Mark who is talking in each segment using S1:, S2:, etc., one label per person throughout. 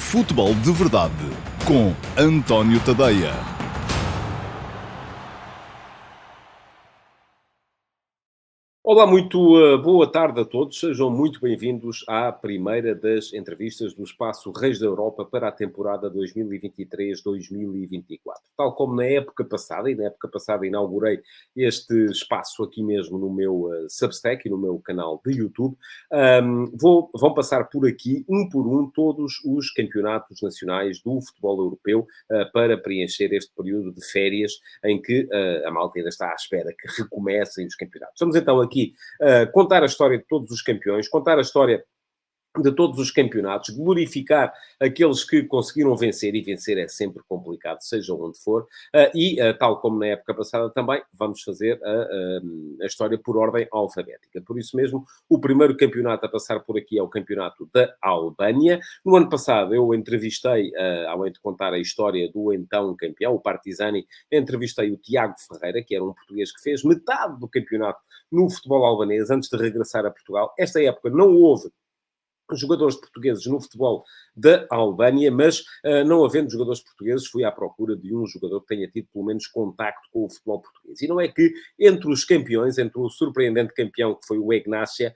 S1: Futebol de Verdade com António Tadeia.
S2: Olá, muito boa tarde a todos. Sejam muito bem-vindos à primeira das entrevistas do Espaço Reis da Europa para a temporada 2023-2024. Tal como na época passada, e na época passada inaugurei este espaço aqui mesmo no meu Substack e no meu canal de YouTube, vão passar por aqui, um por um, todos os campeonatos nacionais do futebol europeu para preencher este período de férias em que a malta ainda está à espera que recomecem os campeonatos. Estamos então aqui contar a história de todos os campeões, contar a história de todos os campeonatos, glorificar aqueles que conseguiram vencer, e vencer é sempre complicado, seja onde for, tal como na época passada também, vamos fazer a história por ordem alfabética. Por isso mesmo, o primeiro campeonato a passar por aqui é o campeonato da Albânia. No ano passado, eu entrevistei, além de contar a história do então campeão, o Partizani, entrevistei o Tiago Ferreira, que era um português que fez metade do campeonato no futebol albanês, antes de regressar a Portugal. Esta época não houve jogadores portugueses no futebol da Albânia, mas não havendo jogadores portugueses, fui à procura de um jogador que tenha tido pelo menos contacto com o futebol português. E não é que entre os campeões, entre o surpreendente campeão que foi o Egnácia,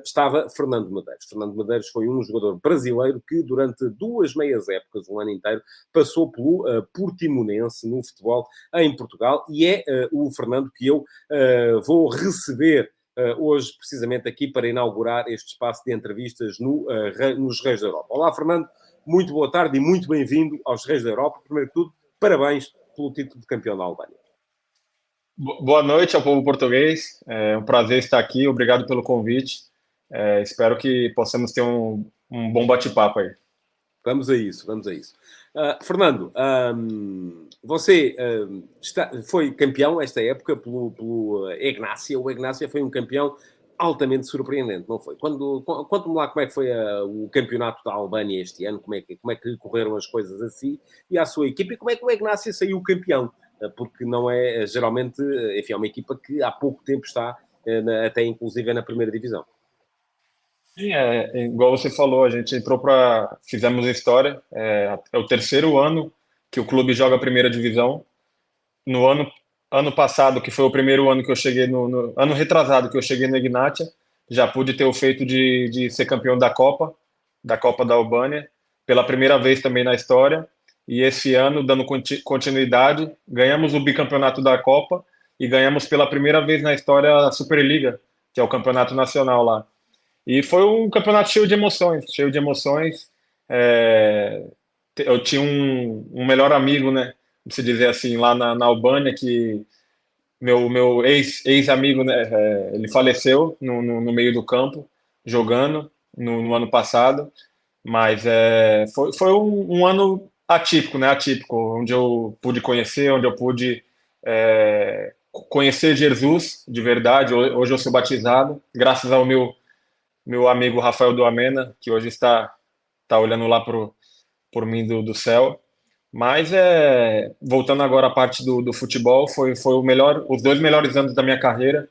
S2: estava Fernando Medeiros. Fernando Medeiros foi um jogador brasileiro que durante 2 meias épocas, um ano inteiro, passou pelo Portimonense no futebol em Portugal, e é o Fernando que eu vou receber hoje, precisamente aqui, para inaugurar este espaço de entrevistas nos Reis da Europa. Olá, Fernando, muito boa tarde e muito bem-vindo aos Reis da Europa. Primeiro de tudo, parabéns pelo título de campeão da Albânia.
S3: Boa noite ao povo português, é um prazer estar aqui, obrigado pelo convite, espero que possamos ter um bom bate-papo aí.
S2: Vamos a isso, vamos a isso. Fernando, você foi campeão esta época pelo Egnácia. O Egnácia foi um campeão altamente surpreendente, não foi? Conte-me lá como é que foi o campeonato da Albânia este ano, como é que lhe correram as coisas a si e à sua equipa, e como é que o Egnácia saiu campeão, porque não é, geralmente, enfim, é uma equipa que há pouco tempo está, até inclusive na primeira divisão.
S3: Sim, igual você falou, a gente fizemos história, é o terceiro ano que o clube joga a primeira divisão. No ano passado, que foi o primeiro ano que eu cheguei, no ano retrasado que eu cheguei no Egnácia, já pude ter o feito de ser campeão da Copa da Albânia, pela primeira vez também na história, e esse ano, dando continuidade, ganhamos o bicampeonato da Copa e ganhamos pela primeira vez na história a Superliga, que é o campeonato nacional lá. E foi um campeonato cheio de emoções, eu tinha um melhor amigo, né, se dizer assim, lá na Albânia, que meu ex-amigo, né, ele faleceu no meio do campo, jogando no ano passado, mas foi um ano atípico, né, onde eu pude conhecer, onde eu pude conhecer Jesus de verdade. Hoje eu sou batizado, graças ao meu amigo Rafael Duamena, que hoje está olhando lá por mim do céu. Mas, voltando agora à parte do futebol, foi os 2 melhores anos da minha carreira,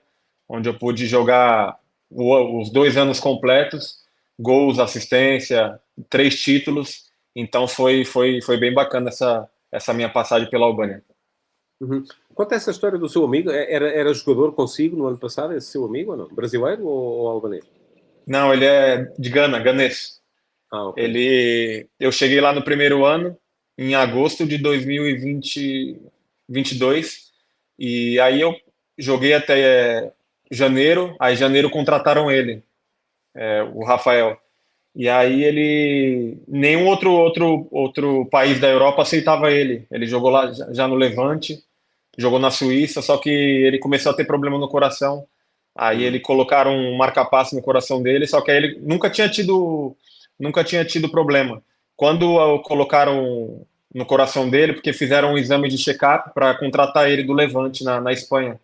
S3: onde eu pude jogar os 2 anos completos, gols, assistência, 3 títulos. Então foi bem bacana essa minha passagem pela Albânia.
S2: Uhum. Conta essa história do seu amigo. Era jogador consigo no ano passado, esse seu amigo, ou não? Brasileiro ou albanês?
S3: Não, ele é de Gana, ganês.
S2: Okay.
S3: Eu cheguei lá no primeiro ano, em agosto de 2022, e aí eu joguei até janeiro. Aí janeiro contrataram ele, o Rafael. E aí nenhum outro país da Europa aceitava ele. Ele jogou lá já no Levante, jogou na Suíça, só que ele começou a ter problema no coração. Aí ele colocaram um marca-passe no coração dele, só que aí ele nunca tinha tido problema. Quando colocaram no coração dele, porque fizeram um exame de check-up para contratar ele do Levante na Espanha.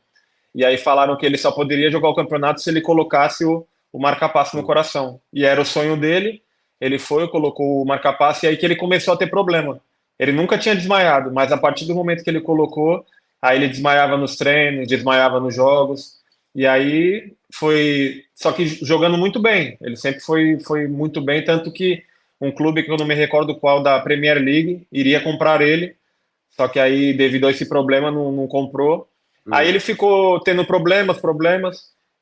S3: E aí falaram que ele só poderia jogar o campeonato se ele colocasse o marca-passe no coração. E era o sonho dele, ele colocou o marca-passe, e aí que ele começou a ter problema. Ele nunca tinha desmaiado, mas a partir do momento que ele colocou, aí ele desmaiava nos treinos, desmaiava nos jogos. E aí só que jogando muito bem. Ele sempre foi muito bem, tanto que um clube que eu não me recordo qual da Premier League iria comprar ele, só que aí devido a esse problema não comprou. Aí ele ficou tendo problemas,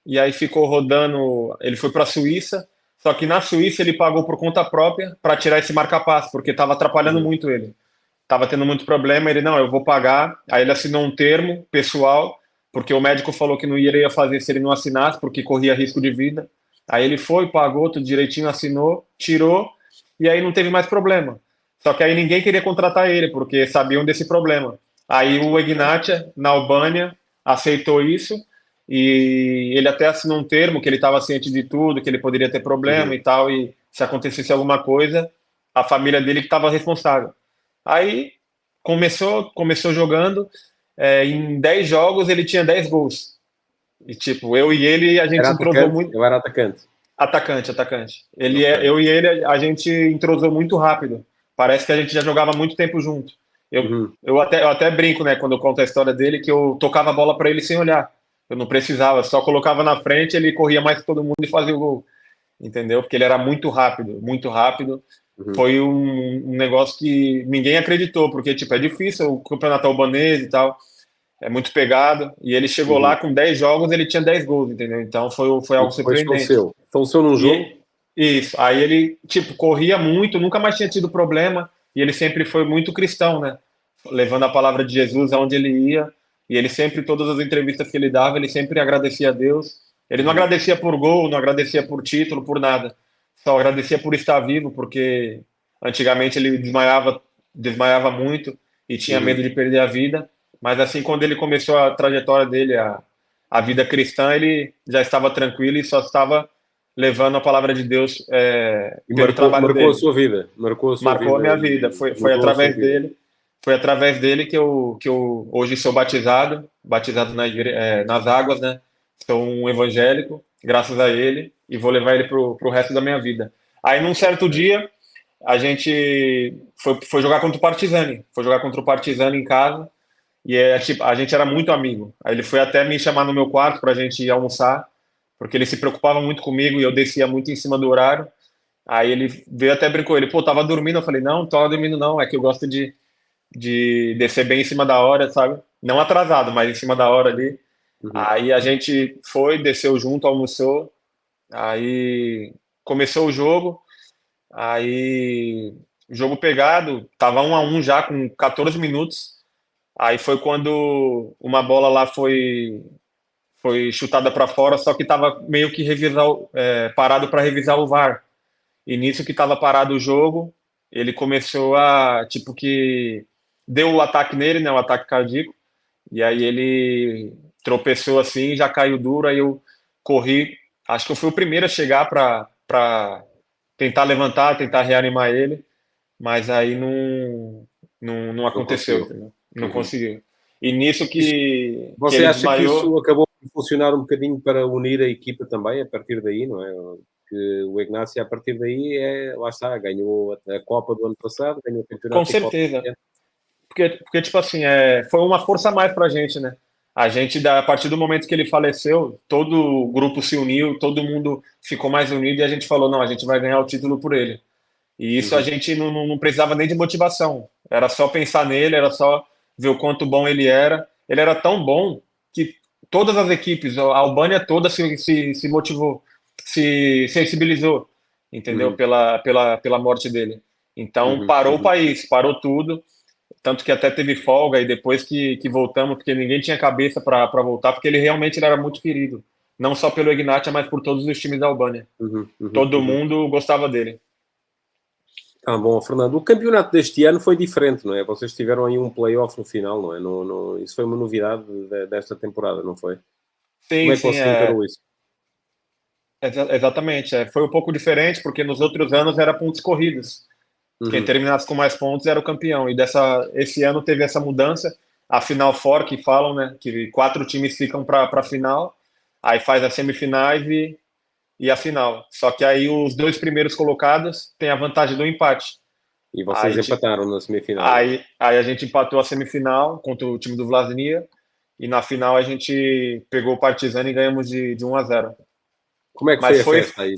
S3: e aí ficou rodando, ele foi para a Suíça, só que na Suíça ele pagou por conta própria para tirar esse marca-passo, porque estava atrapalhando muito ele. Estava tendo muito problema, ele, não, eu vou pagar. Aí ele assinou um termo pessoal, porque o médico falou que não iria fazer se ele não assinasse, porque corria risco de vida. Aí ele foi, pagou tudo direitinho, assinou, tirou, e aí não teve mais problema. Só que aí ninguém queria contratar ele, porque sabiam desse problema. Aí o Egnatia, na Albânia, aceitou isso, e ele até assinou um termo que ele estava ciente de tudo, que ele poderia ter problema e tal, e se acontecesse alguma coisa, a família dele que estava responsável. Aí começou jogando, em 10 jogos ele tinha 10 gols. E tipo, eu e ele, a gente entrosou muito.
S2: Eu era atacante.
S3: Atacante. Eu e ele, a gente entrosou muito rápido. Parece que a gente já jogava muito tempo junto. Eu até brinco, né, quando eu conto a história dele, que eu tocava a bola para ele sem olhar. Eu não precisava, só colocava na frente, ele corria mais que todo mundo e fazia o gol. Entendeu? Porque ele era muito rápido, muito rápido. Foi um negócio que ninguém acreditou, porque tipo, é difícil o campeonato albanês e tal, é muito pegado, e ele chegou lá com 10 jogos, ele tinha 10 gols, entendeu? Então foi algo surpreendente.
S2: Faleceu num jogo?
S3: Isso, aí ele, tipo, corria muito, nunca mais tinha tido problema, e ele sempre foi muito cristão, né? Levando a palavra de Jesus aonde ele ia, e ele sempre, todas as entrevistas que ele dava, ele sempre agradecia a Deus. Ele não agradecia por gol, não agradecia por título, por nada. Só agradecia por estar vivo, porque antigamente ele desmaiava muito e tinha medo de perder a vida. Mas assim, quando ele começou a trajetória dele, a vida cristã, ele já estava tranquilo e só estava levando a palavra de Deus pelo trabalho dele.
S2: Marcou a sua vida. Marcou
S3: a minha vida. Foi através dele. Foi através dele que eu hoje sou batizado nas águas, né? Sou um evangélico, graças a ele, e vou levar ele pro resto da minha vida. Aí, num certo dia, a gente foi jogar contra o Partizani. Foi jogar contra o Partizani em casa, e tipo, a gente era muito amigo. Aí ele foi até me chamar no meu quarto pra gente ir almoçar, porque ele se preocupava muito comigo e eu descia muito em cima do horário. Aí ele veio até brincou, ele, pô, tava dormindo? Eu falei, não tava dormindo não, é que eu gosto de descer bem em cima da hora, sabe? Não atrasado, mas em cima da hora ali. Aí a gente foi, desceu junto, almoçou, aí começou o jogo, aí jogo pegado, tava 1-1 já com 14 minutos, aí foi quando uma bola lá foi chutada para fora, só que tava meio que parado para revisar o VAR, e nisso que tava parado o jogo, ele começou a, tipo que deu o ataque nele, né, o ataque cardíaco, e aí ele tropeçou assim, já caiu duro, aí eu corri, acho que eu fui o primeiro a chegar para tentar levantar, tentar reanimar ele, mas aí não aconteceu, não conseguiu. E nisso que
S2: Você
S3: ele
S2: acha
S3: desmaiou,
S2: que isso acabou de funcionar um bocadinho para unir a equipa também, a partir daí, não é? Que o Ignacio, a partir daí, lá está, ganhou a Copa do ano passado, ganhou o campeonato.
S3: com certeza. Porque, tipo assim, foi uma força a mais pra gente, né? A gente, a partir do momento que ele faleceu, todo o grupo se uniu, todo mundo ficou mais unido e a gente falou, não, a gente vai ganhar o título por ele. E isso a gente não precisava nem de motivação. Era só pensar nele, era só ver o quanto bom ele era. Ele era tão bom que todas as equipes, a Albânia toda se motivou, se sensibilizou, entendeu? Pela morte dele. Então parou o país, parou tudo. Tanto que até teve folga e depois que voltamos, porque ninguém tinha cabeça para voltar, porque ele realmente era muito querido. Não só pelo Ignatia, mas por todos os times da Albânia. Todo mundo gostava dele.
S2: Tá bom, Fernando. O campeonato deste ano foi diferente, não é? Vocês tiveram aí um play-off no final, não é? Isso foi uma novidade desta temporada, não foi?
S3: Sim,
S2: como é que você encarou isso?
S3: Exatamente. Foi um pouco diferente, porque nos outros anos era pontos corridos. Quem terminasse com mais pontos era o campeão. E esse ano teve essa mudança. A Final Four, que falam, né? Que 4 times ficam para a final. Aí faz as semifinais e a final. Só que aí os 2 primeiros colocados têm a vantagem do empate.
S2: E vocês empataram na semifinal.
S3: Aí a gente empatou a semifinal contra o time do Vlasnia. E na final a gente pegou o Partizan e ganhamos de 1-0.
S2: Como é que foi a festa aí?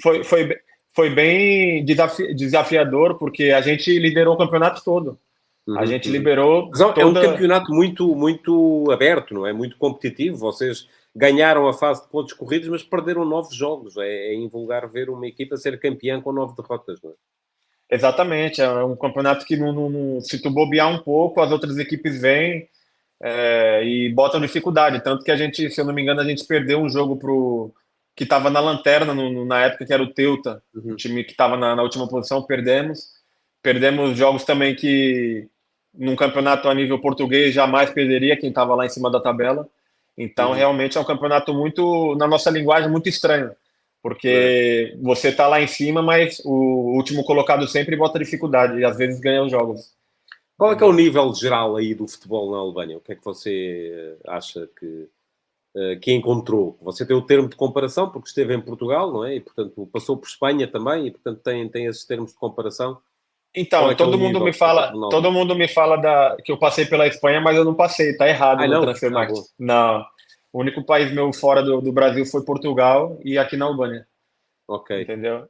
S3: foi bem desafiador, porque a gente liderou o campeonato todo. A gente liberou
S2: Mas é um campeonato muito, muito aberto, não é? Muito competitivo. Vocês ganharam a fase de pontos corridos, mas perderam 9 jogos. É invulgar ver uma equipa ser campeã com 9 derrotas, não é?
S3: Exatamente, é um campeonato que se tu bobear um pouco, as outras equipes vêm e botam dificuldade. Tanto que a gente, se eu não me engano, a gente perdeu um jogo pro que estava na lanterna na época, que era o Teuta, o time que estava na última posição, perdemos. Perdemos jogos também que num campeonato a nível português jamais perderia quem estava lá em cima da tabela. Então, realmente é um campeonato muito, na nossa linguagem, muito estranho. Porque você está lá em cima, mas o último colocado sempre bota dificuldade e às vezes ganha os jogos.
S2: Qual é que é o nível geral aí do futebol na Albânia? O que é que você acha que encontrou? Você tem o termo de comparação, porque esteve em Portugal, não é? E, portanto, passou por Espanha também, e, portanto, tem esses termos de comparação.
S3: Então,
S2: É
S3: todo mundo me fala que eu passei pela Espanha, mas eu não passei, tá errado no Transfermarkt. Não. O único país meu fora do Brasil foi Portugal e aqui na Albânia.
S2: Ok.
S3: Entendeu?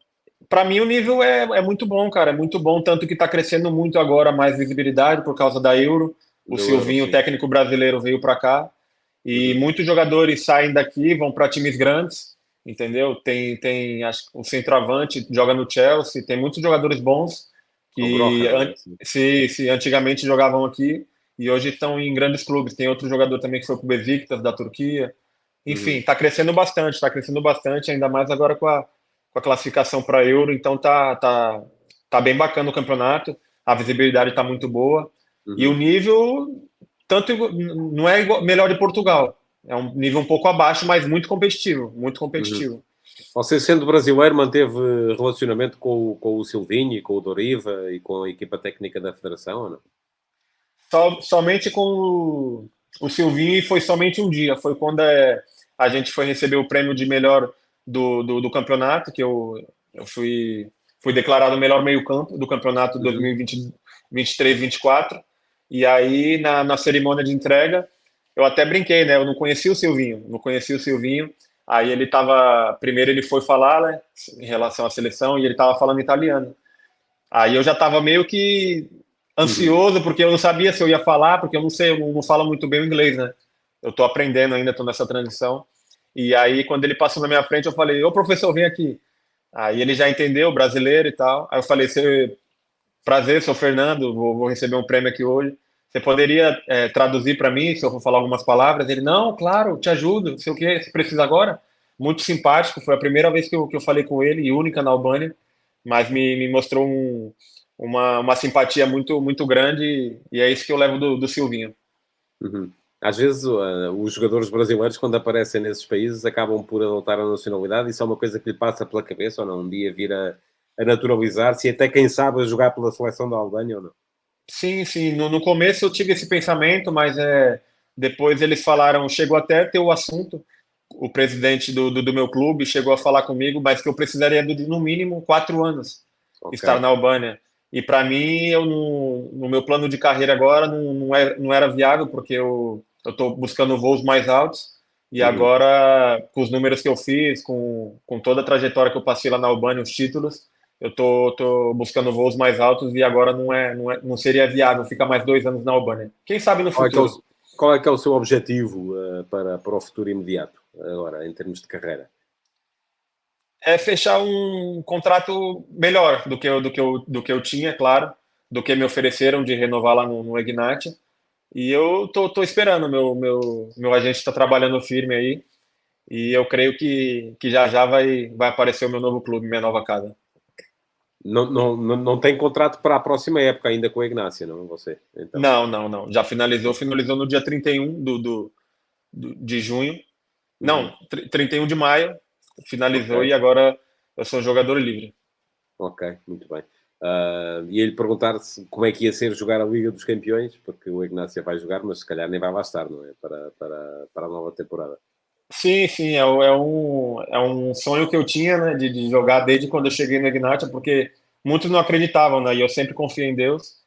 S3: Para mim o nível é muito bom, cara, é muito bom, tanto que está crescendo muito agora mais visibilidade por causa da Euro. O Silvinho, o técnico brasileiro, veio para cá e muitos jogadores saem daqui, vão para times grandes, entendeu? Tem acho, o centroavante joga no Chelsea, tem muitos jogadores bons que se antigamente jogavam aqui e hoje estão em grandes clubes. Tem outro jogador também que foi para o Besiktas da Turquia. Enfim, está crescendo bastante, ainda mais agora com a classificação para Euro, então tá bem bacana o campeonato, a visibilidade está muito boa e o nível tanto não é igual, melhor de Portugal, é um nível um pouco abaixo, mas muito competitivo, muito competitivo.
S2: Você, sendo brasileiro, manteve relacionamento com o Silvinho, com o Doriva e com a equipa técnica da Federação, ou não?
S3: Somente com o Silvinho, e foi somente um dia, foi quando a gente foi receber o prêmio de melhor do campeonato, que eu fui declarado o melhor meio-campo do campeonato 2023-24. E aí, na cerimônia de entrega, eu até brinquei, né? Eu não conhecia o Silvinho. Aí ele tava. Primeiro ele foi falar, né? Em relação à seleção, e ele tava falando italiano. Aí eu já tava meio que ansioso, porque eu não sabia se eu ia falar, porque eu não sei, eu não falo muito bem o inglês, né? Eu tô aprendendo ainda, tô nessa transição. E aí, quando ele passou na minha frente, eu falei, ô professor, vem aqui. Aí ele já entendeu, brasileiro e tal. Aí eu falei, prazer, sou Fernando, vou receber um prêmio aqui hoje. Você poderia traduzir para mim, se eu for falar algumas palavras? Ele, não, claro, te ajudo, não sei o que, você precisa agora? Muito simpático, foi a primeira vez que eu falei com ele, e única na Albânia, mas me mostrou uma simpatia muito, muito grande, e é isso que eu levo do Silvinho.
S2: Às vezes, os jogadores brasileiros, quando aparecem nesses países, acabam por adotar a nacionalidade. Isso é uma coisa que lhe passa pela cabeça, ou não? Um dia vir a naturalizar-se e até, quem sabe, a jogar pela seleção da Albânia, ou não?
S3: Sim. No começo eu tive esse pensamento, mas depois eles falaram, chegou até a ter o assunto, o presidente do meu clube chegou a falar comigo, mas que eu precisaria de, no mínimo, 4 anos estar na Albânia. E para mim, no meu plano de carreira agora, não era viável, porque eu estou buscando voos mais altos. E agora, com os números que eu fiz, com toda a trajetória que eu passei lá na Albânia, os títulos, eu tô buscando voos mais altos e agora não seria viável ficar mais 2 anos na Albânia. Quem sabe no futuro.
S2: Qual é que é o seu objetivo para o futuro imediato, agora, em termos de carreira?
S3: É fechar um contrato melhor do que eu tinha, claro, do que me ofereceram de renovar lá no Ignat. E eu tô esperando, meu agente está trabalhando firme aí, e eu creio que já vai aparecer o meu novo clube, minha nova casa.
S2: Não tem contrato para a próxima época ainda com a Ignácia, não? Você? Então.
S3: Não. Já finalizou no dia 31 de junho. Não, 31 de maio, finalizou, okay. E agora eu sou um jogador livre.
S2: Ok, muito bem. E ele perguntar-se como é que ia ser jogar a Liga dos Campeões, porque o Ignácio vai jogar, mas se calhar nem vai lá estar, não é? Para a nova temporada.
S3: Sim, é um sonho que eu tinha, né, de jogar desde quando eu cheguei no Ignatia, porque muitos não acreditavam, né, e eu sempre confiei em Deus,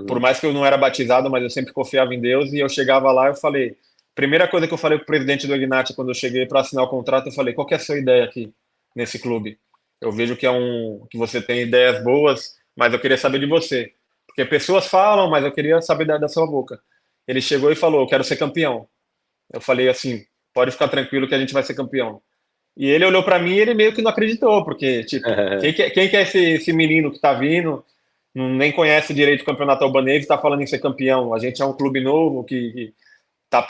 S3: por mais que eu não era batizado, mas eu sempre confiava em Deus, e eu chegava lá, eu falei, primeira coisa que eu falei pro presidente do Ignatia quando eu cheguei para assinar o contrato, eu falei, qual que é a sua ideia aqui, nesse clube? Eu vejo que você tem ideias boas, mas eu queria saber de você. Porque pessoas falam, mas eu queria saber da sua boca. Ele chegou e falou: eu quero ser campeão. Eu falei assim: pode ficar tranquilo que a gente vai ser campeão. E ele olhou para mim e ele meio que não acreditou, porque, tipo, quem que é esse menino que tá vindo, nem conhece direito o campeonato albanês e tá falando em ser campeão? A gente é um clube novo que tá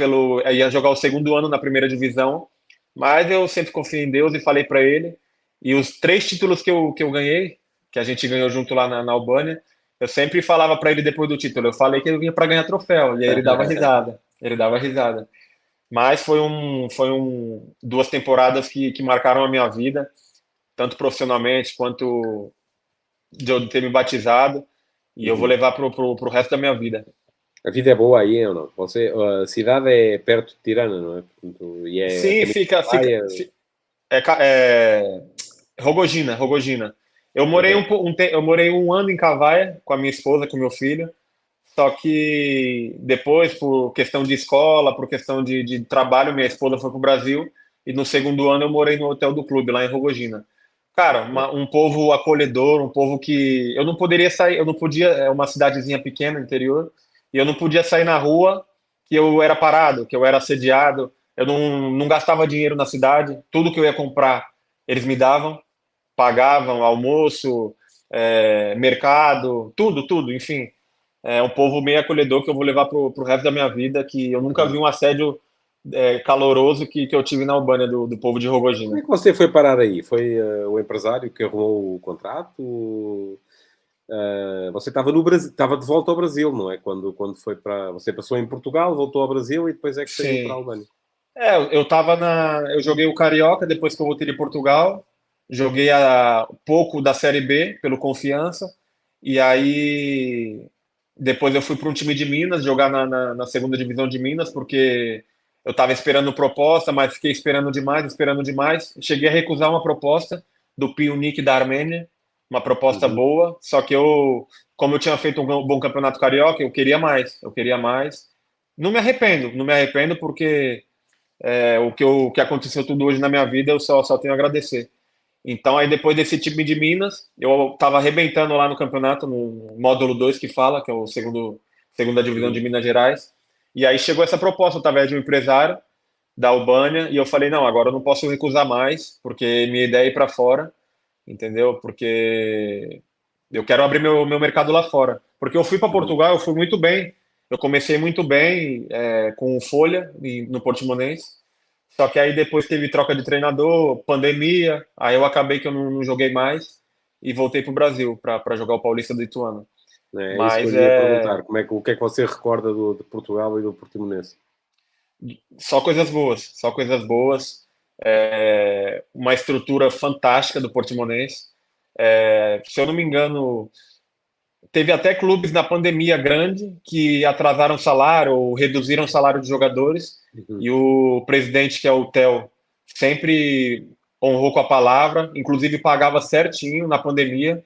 S3: ia jogar o segundo ano na primeira divisão, mas eu sempre confiei em Deus e falei para ele. E os 3 títulos que eu ganhei, que a gente ganhou junto lá na Albânia, eu sempre falava para ele depois do título, eu falei que eu vinha para ganhar troféu, e aí ele dava risada, ele dava risada. Mas foi 2 temporadas que marcaram a minha vida, tanto profissionalmente quanto de eu ter me batizado, e eu vou levar pro resto da minha vida.
S2: A vida é boa aí, ou não? A cidade é perto de Tirana, não é? Portanto, e é a
S3: Sim,
S2: caminho da praia.
S3: é Rogojina, Rogojina. Eu morei 1 ano em Cavaia com a minha esposa, com meu filho. Só que depois, por questão de escola, por questão de trabalho, minha esposa foi para o Brasil. E no segundo ano eu morei no hotel do clube, lá em Rogojina. Cara, um povo acolhedor, um povo que eu não poderia sair, eu não podia, é uma cidadezinha pequena, interior, e eu não podia sair na rua que eu era parado, que eu era assediado, eu não gastava dinheiro na cidade, tudo que eu ia comprar eles me davam, pagavam almoço, mercado, tudo, enfim. É um povo meio acolhedor que eu vou levar pro resto da minha vida, que eu nunca vi um assédio caloroso que eu tive na Albânia do povo de
S2: Como
S3: Rogojina.
S2: é que você foi parar aí? Foi o empresário que arrumou o contrato? Você estava no Brasil, estava de volta ao Brasil, não é? Quando foi para. Você passou em Portugal, voltou ao Brasil e depois é que saiu para a
S3: Sim.
S2: Albânia.
S3: Eu joguei o Carioca depois que eu voltei de Portugal, joguei pouco da Série B pelo Confiança, e aí depois eu fui para um time de Minas, jogar na segunda divisão de Minas, porque eu estava esperando proposta, mas fiquei esperando demais. Cheguei a recusar uma proposta do Pionic da Armênia, uma proposta
S2: Uhum.
S3: boa, só que como eu tinha feito um bom campeonato carioca, eu queria mais. Não me arrependo porque o que aconteceu tudo hoje na minha vida, eu só tenho a agradecer. Então, aí depois desse time de Minas, eu estava arrebentando lá no campeonato, no módulo 2 que fala, que é o segunda divisão de Minas Gerais. E aí chegou essa proposta através de um empresário da Albânia, e eu falei, não, agora eu não posso recusar mais, porque minha ideia é ir para fora, entendeu? Porque eu quero abrir meu mercado lá fora. Porque eu fui para Portugal, eu fui muito bem, eu comecei muito bem com o Folha no Portimonense, só que aí depois teve troca de treinador, pandemia, aí eu acabei que eu não joguei mais e voltei para o Brasil para jogar o Paulista do Ituano.
S2: É isso que eu
S3: Mas
S2: lhe ia perguntar. O que é que você recorda de Portugal e do Portimonense?
S3: só coisas boas, só coisas boas. Uma estrutura fantástica do Portimonense. Se eu não me engano, teve até clubes na pandemia grande que atrasaram salário ou reduziram o salário dos jogadores.
S2: Uhum.
S3: E o presidente, que é o Theo, sempre honrou com a palavra, inclusive pagava certinho na pandemia.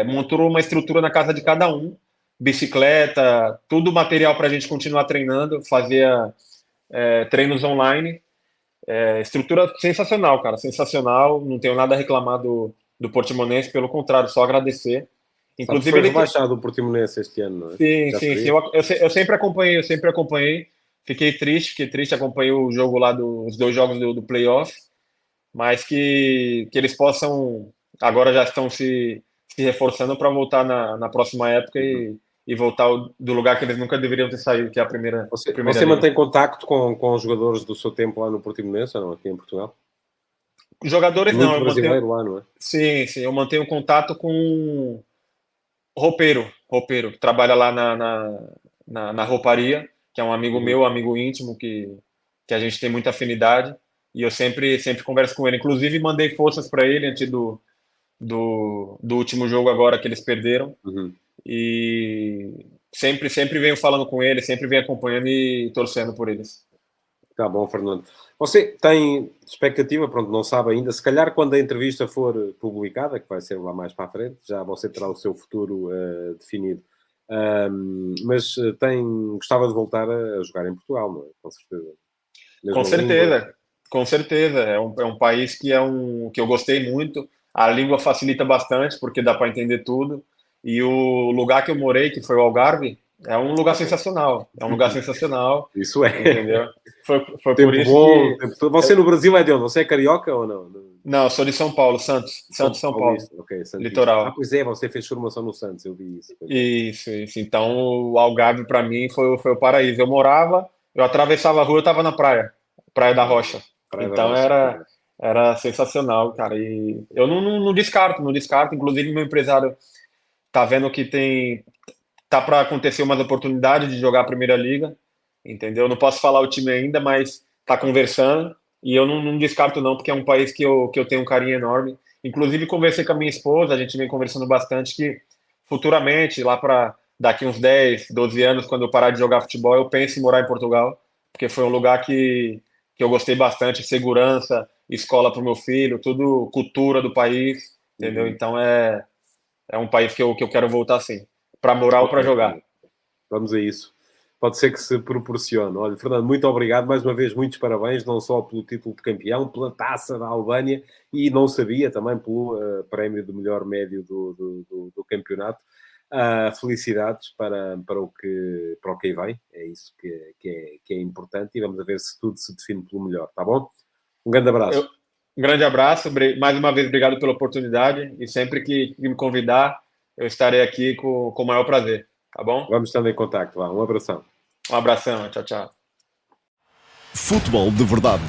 S3: Montou uma estrutura na casa de cada um, bicicleta, tudo material para a gente continuar treinando, fazia treinos online. Estrutura sensacional, cara, sensacional. Não tenho nada a reclamar do Portimonense, pelo contrário, só agradecer.
S2: Sabe que
S3: Inclusive,
S2: foi
S3: ele.
S2: rebaixado o Portimonense este ano, não é?
S3: Sim,
S2: Já
S3: sim, sim.
S2: sabia?
S3: Eu sempre acompanhei, eu sempre acompanhei. Fiquei triste, acompanhei o jogo lá os 2 jogos do playoff, mas que eles possam, agora já estão se reforçando para voltar na próxima época
S2: Uhum.
S3: e voltar do lugar que eles nunca deveriam ter saído, que é a primeira
S2: Você
S3: liga.
S2: mantém contacto com os jogadores do seu tempo lá no Portimonense, ou não, aqui em Portugal?
S3: Jogadores não,
S2: Muito
S3: eu mantenho.
S2: brasileiro lá, não é?
S3: Sim, sim, eu mantenho contato com roupeiro, que trabalha lá na rouparia, que é um amigo
S2: Uhum.
S3: meu, amigo íntimo, que a gente tem muita afinidade, e eu sempre converso com ele. Inclusive, mandei forças para ele antes do último jogo agora que eles perderam,
S2: Uhum.
S3: e sempre venho falando com ele, sempre venho acompanhando e torcendo por eles.
S2: Tá bom, Fernando. Você tem expectativa, pronto, não sabe ainda, se calhar quando a entrevista for publicada, que vai ser lá mais para a frente, já você terá o seu futuro definido. Mas gostava de voltar a jogar em Portugal, não é? Com certeza.
S3: Com
S2: Mesma língua.
S3: certeza, Com certeza, é um país que que eu gostei muito. A língua facilita bastante, porque dá para entender tudo. E o lugar que eu morei, que foi o Algarve, é um lugar sensacional. É um lugar sensacional,
S2: Isso é.
S3: entendeu? Foi por
S2: Tempo
S3: isso
S2: bom,
S3: que.
S2: tempo todo. Você no Brasil é de onde? Você é carioca ou não?
S3: Não, eu sou de São Paulo, Santos.
S2: São
S3: Santos, São Paulo.
S2: Paulista, ok, Santista. Ah,
S3: Litoral.
S2: pois é, você fez formação no Santos, eu vi isso. Pois é.
S3: Isso. Então, o Algarve, para mim, foi o paraíso. Eu atravessava a rua, eu estava na praia, Praia da Rocha.
S2: Praia da
S3: Então,
S2: Roça.
S3: era sensacional, cara. E eu não descarto, não descarto. Inclusive, meu empresário tá vendo que tá para acontecer umas oportunidades de jogar a Primeira Liga, entendeu? Não posso falar o time ainda, mas tá conversando. E eu não descarto, não, porque é um país que eu tenho um carinho enorme. Inclusive, conversei com a minha esposa, a gente vem conversando bastante que futuramente, lá para daqui uns 10, 12 anos, quando eu parar de jogar futebol, eu penso em morar em Portugal, porque foi um lugar que eu gostei bastante, segurança, escola para o meu filho, tudo cultura do país, entendeu?
S2: Uhum.
S3: Então é um país que eu quero voltar sim, para morar ou para
S2: Ok,
S3: jogar.
S2: vamos a isso. Pode ser que se proporcione. Olha, Fernando, muito obrigado. Mais uma vez, muitos parabéns, não só pelo título de campeão, pela taça da Albânia e não sabia também pelo prémio do melhor médio do campeonato. Felicidades para o que aí vem. É isso que é importante e vamos a ver se tudo se define pelo melhor, tá bom? Um grande abraço.
S3: Um grande abraço, mais uma vez obrigado pela oportunidade e sempre que me convidar, eu estarei aqui com o maior prazer, tá bom?
S2: Vamos estando em contacto. Um abração.
S3: Um abração, tchau, tchau.
S1: Futebol de Verdade